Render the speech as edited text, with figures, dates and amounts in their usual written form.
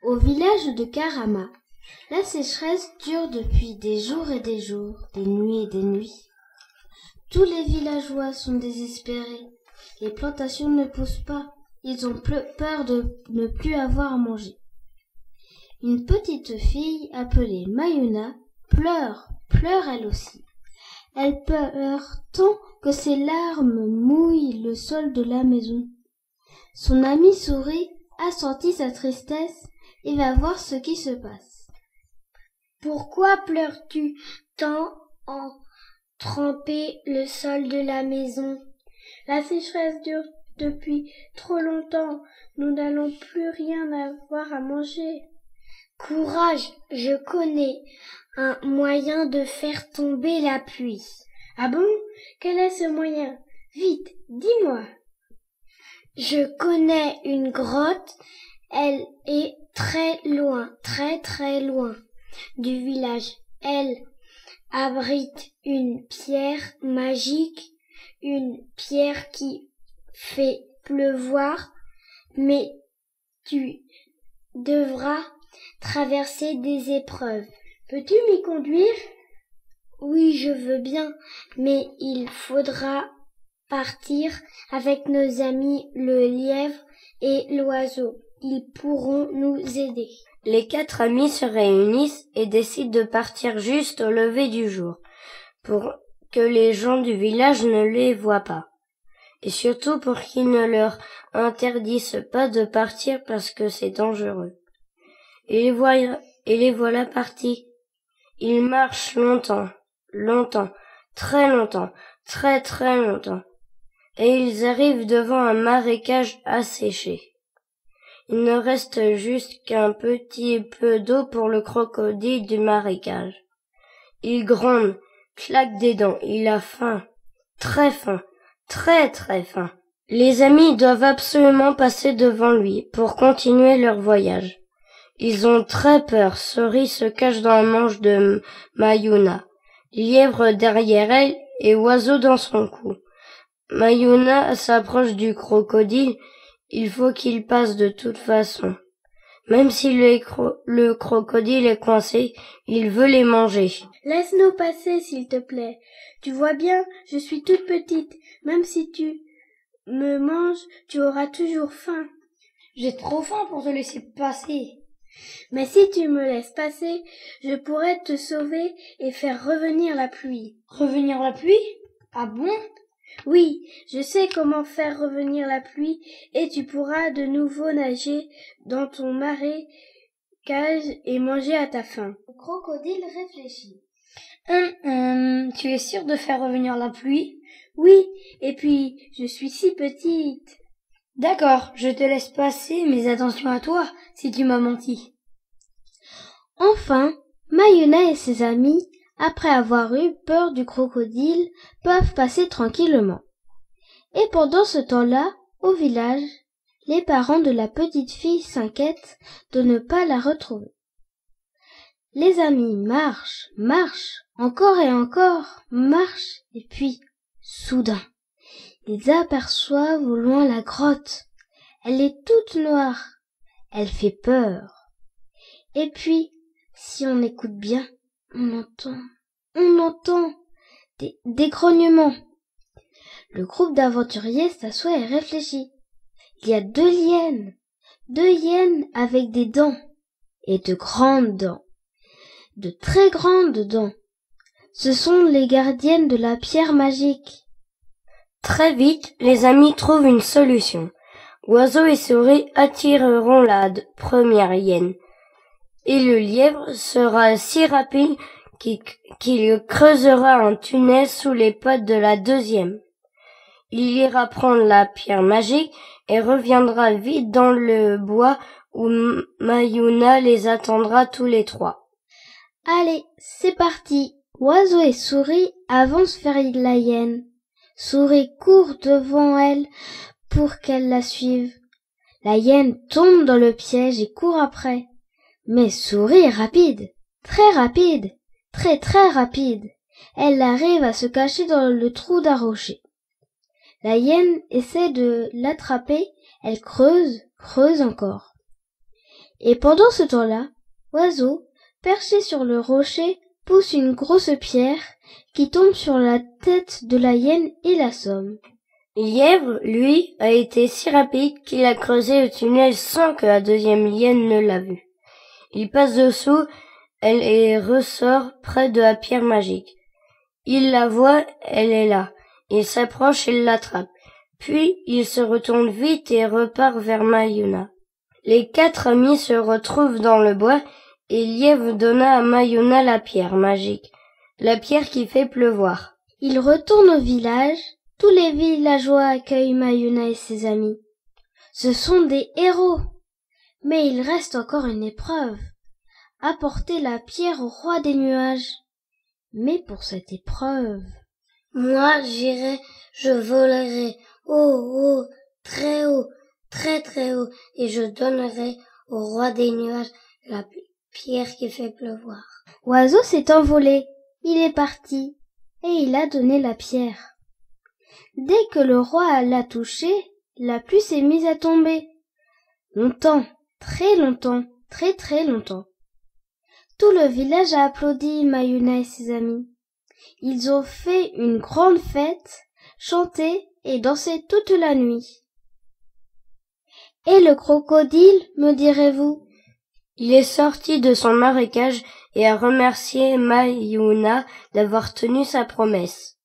Au village de Karama, la sécheresse dure depuis des jours et des jours, des nuits et des nuits. Tous les villageois sont désespérés. Les plantations ne poussent pas. Ils ont peur de ne plus avoir à manger. Une petite fille appelée Mayuna pleure elle aussi. Elle pleure tant que ses larmes mouillent le sol de la maison. Son amie Souris a senti sa tristesse et va voir ce qui se passe. Pourquoi pleures-tu tant en tremper le sol de la maison? La sécheresse dure depuis trop longtemps. Nous n'allons plus rien avoir à manger. Courage, je connais un moyen de faire tomber la pluie. Ah bon? Quel est ce moyen? Vite, dis-moi. Je connais une grotte. Elle est très loin, très très loin du village. Elle abrite une pierre magique, une pierre qui fait pleuvoir, mais tu devras traverser des épreuves. Peux-tu m'y conduire? Oui, je veux bien, mais il faudra partir avec nos amis le lièvre et l'oiseau. Ils pourront nous aider. Les 4 amis se réunissent et décident de partir juste au lever du jour, pour que les gens du village ne les voient pas. Et surtout pour qu'ils ne leur interdisent pas de partir parce que c'est dangereux. Et les voilà partis. Ils marchent longtemps, très longtemps, très très longtemps. Et ils arrivent devant un marécage asséché. Il ne reste juste qu'un petit peu d'eau pour le crocodile du marécage. Il gronde, claque des dents, il a faim, très faim, très très faim. Les amis doivent absolument passer devant lui pour continuer leur voyage. Ils ont très peur. Souris se cache dans la manche de Mayuna, lièvre derrière elle et oiseau dans son cou. Mayuna s'approche du crocodile. Il faut qu'il passe de toute façon. Même si le crocodile est coincé, il veut les manger. Laisse-nous passer, s'il te plaît. Tu vois bien, je suis toute petite. Même si tu me manges, tu auras toujours faim. J'ai trop faim pour te laisser passer. Mais si tu me laisses passer, je pourrai te sauver et faire revenir la pluie. Revenir la pluie? Ah bon? Oui, je sais comment faire revenir la pluie et tu pourras de nouveau nager dans ton marécage et manger à ta faim. Le crocodile réfléchit. Tu es sûre de faire revenir la pluie? Oui, et puis je suis si petite. D'accord, je te laisse passer, mais attention à toi si tu m'as menti. Enfin, Mayuna et ses amis, après avoir eu peur du crocodile, peuvent passer tranquillement. Et pendant ce temps-là, au village, les parents de la petite fille s'inquiètent de ne pas la retrouver. Les amis marchent, encore et encore, marchent, et puis, soudain, ils aperçoivent au loin la grotte. Elle est toute noire, elle fait peur. Et puis, si on écoute bien, on entend des grognements. Le groupe d'aventuriers s'assoit et réfléchit. Il y a 2 hyènes avec des dents, et de grandes dents, de très grandes dents. Ce sont les gardiennes de la pierre magique. Très vite, les amis trouvent une solution. Oiseau et Souris attireront la première hyène, et le lièvre sera si rapide qu'il creusera un tunnel sous les pattes de la deuxième. Il ira prendre la pierre magique et reviendra vite dans le bois où Mayuna les attendra tous les 3. Allez, c'est parti. Oiseau et Souris avancent vers la hyène. Souris court devant elle pour qu'elle la suive. La hyène tombe dans le piège et court après. Mais Souris est rapide, très rapide, très très rapide. Elle arrive à se cacher dans le trou d'un rocher. La hyène essaie de l'attraper, elle creuse encore. Et pendant ce temps-là, Oiseau, perché sur le rocher, pousse une grosse pierre qui tombe sur la tête de la hyène et l'assomme. Lièvre, lui, a été si rapide qu'il a creusé le tunnel sans que la deuxième hyène ne l'a vu. Il passe dessous, elle et ressort près de la pierre magique. Il la voit, elle est là. Il s'approche et l'attrape. Puis il se retourne vite et repart vers Mayuna. Les 4 amis se retrouvent dans le bois et Lièvre donna à Mayuna la pierre magique, la pierre qui fait pleuvoir. Ils retournent au village. Tous les villageois accueillent Mayuna et ses amis. Ce sont des héros. Mais il reste encore une épreuve. Apporter la pierre au roi des nuages. Mais pour cette épreuve... Moi, j'irai, je volerai haut, haut, très très haut, et je donnerai au roi des nuages la pierre qui fait pleuvoir. Oiseau s'est envolé. Il est parti. Et il a donné la pierre. Dès que le roi l'a touchée, la pluie s'est mise à tomber. Longtemps, très longtemps, très très longtemps. Tout le village a applaudi Mayuna et ses amis. Ils ont fait une grande fête, chanté et dansé toute la nuit. Et le crocodile, me direz-vous? Il est sorti de son marécage et a remercié Mayuna d'avoir tenu sa promesse.